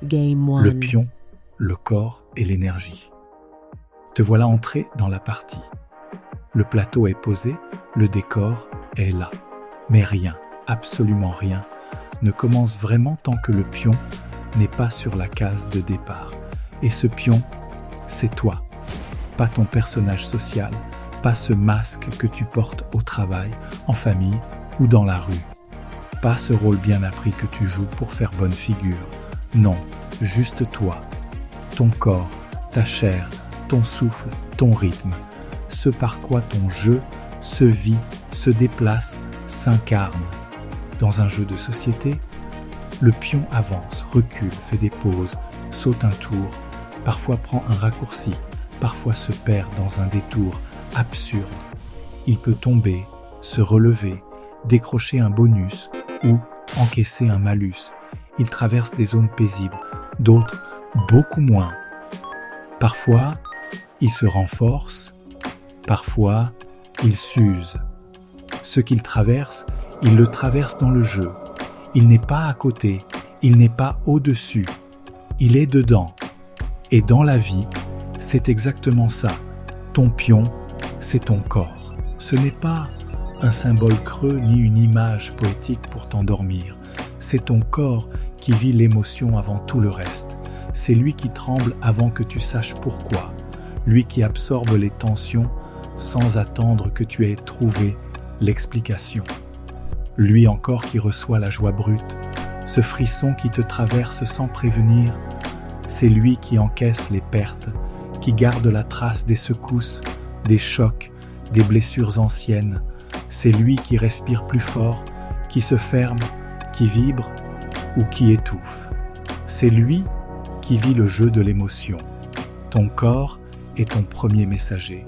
Game Le 1. pion, le corps et l'énergie. Te voilà entré dans la partie. Le plateau est posé, le décor est là. Mais rien, absolument rien, ne commence vraiment tant que le pion n'est pas sur la case de départ. Et ce pion, c'est toi. Pas ton personnage social, pas ce masque que tu portes au travail, en famille ou dans la rue. Pas ce rôle bien appris que tu joues pour faire bonne figure. Non, juste toi. Ton corps, ta chair, ton souffle, ton rythme. Ce par quoi ton jeu se vit, se déplace, s'incarne. Dans un jeu de société, le pion avance, recule, fait des pauses, saute un tour, parfois prend un raccourci, parfois se perd dans un détour absurde. Il peut tomber, se relever, décrocher un bonus ou encaisser un malus. Il traverse des zones paisibles, d'autres beaucoup moins. Parfois, il se renforce, parfois, il s'use. Ce qu'il traverse, il le traverse dans le jeu. Il n'est pas à côté, il n'est pas au-dessus, il est dedans. Et dans la vie, c'est exactement ça. Ton pion, c'est ton corps. Ce n'est pas un symbole creux ni une image poétique pour t'endormir. C'est ton corps qui vit l'émotion avant tout le reste. C'est lui qui tremble avant que tu saches pourquoi. Lui qui absorbe les tensions sans attendre que tu aies trouvé l'explication. Lui encore qui reçoit la joie brute, ce frisson qui te traverse sans prévenir. C'est lui qui encaisse les pertes, qui garde la trace des secousses, des chocs, des blessures anciennes. C'est lui qui respire plus fort, qui se ferme, qui vibre ou qui étouffe. C'est lui qui vit le jeu de l'émotion. Ton corps est ton premier messager.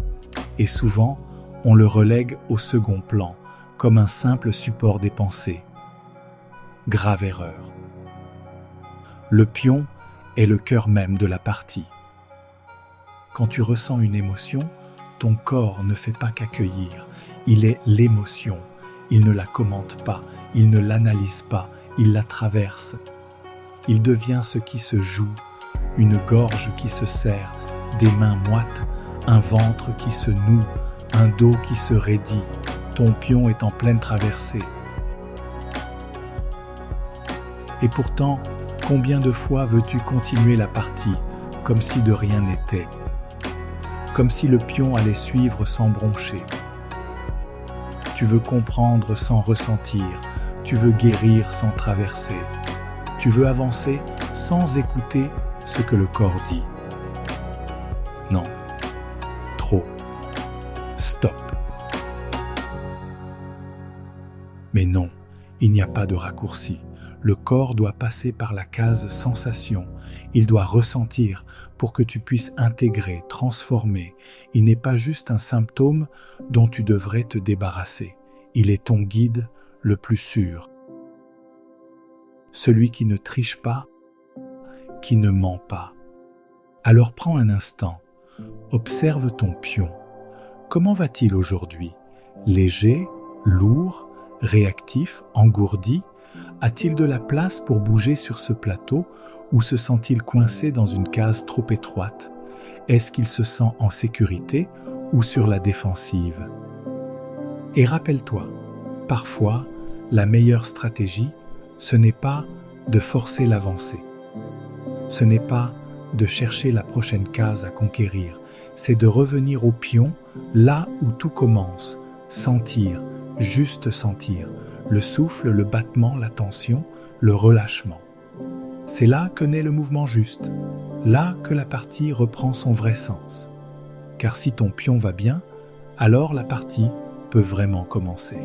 Et souvent, on le relègue au second plan, comme un simple support des pensées. Grave erreur. Le pion est le cœur même de la partie. Quand tu ressens une émotion, ton corps ne fait pas qu'accueillir. Il est l'émotion. Il ne la commente pas, il ne l'analyse pas, il la traverse. Il devient ce qui se joue, une gorge qui se serre, des mains moites, un ventre qui se noue, un dos qui se raidit. Ton pion est en pleine traversée. Et pourtant, combien de fois veux-tu continuer la partie, comme si de rien n'était, comme si le pion allait suivre sans broncher. Tu veux comprendre sans ressentir, tu veux guérir sans traverser, tu veux avancer sans écouter ce que le corps dit. Non, trop, stop. Mais non, il n'y a pas de raccourci. Le corps doit passer par la case sensation. Il doit ressentir pour que tu puisses intégrer, transformer. Il n'est pas juste un symptôme dont tu devrais te débarrasser. Il est ton guide le plus sûr. Celui qui ne triche pas, qui ne ment pas. Alors prends un instant, observe ton pion. Comment va-t-il aujourd'hui? Léger, lourd, réactif, engourdi? A-t-il de la place pour bouger sur ce plateau ou se sent-il coincé dans une case trop étroite? Est-ce qu'il se sent en sécurité ou sur la défensive? Et rappelle-toi, parfois, la meilleure stratégie, ce n'est pas de forcer l'avancée. Ce n'est pas de chercher la prochaine case à conquérir. C'est de revenir au pion, là où tout commence. Sentir, juste sentir. Le souffle, le battement, la tension, le relâchement. C'est là que naît le mouvement juste, là que la partie reprend son vrai sens. Car si ton pion va bien, alors la partie peut vraiment commencer.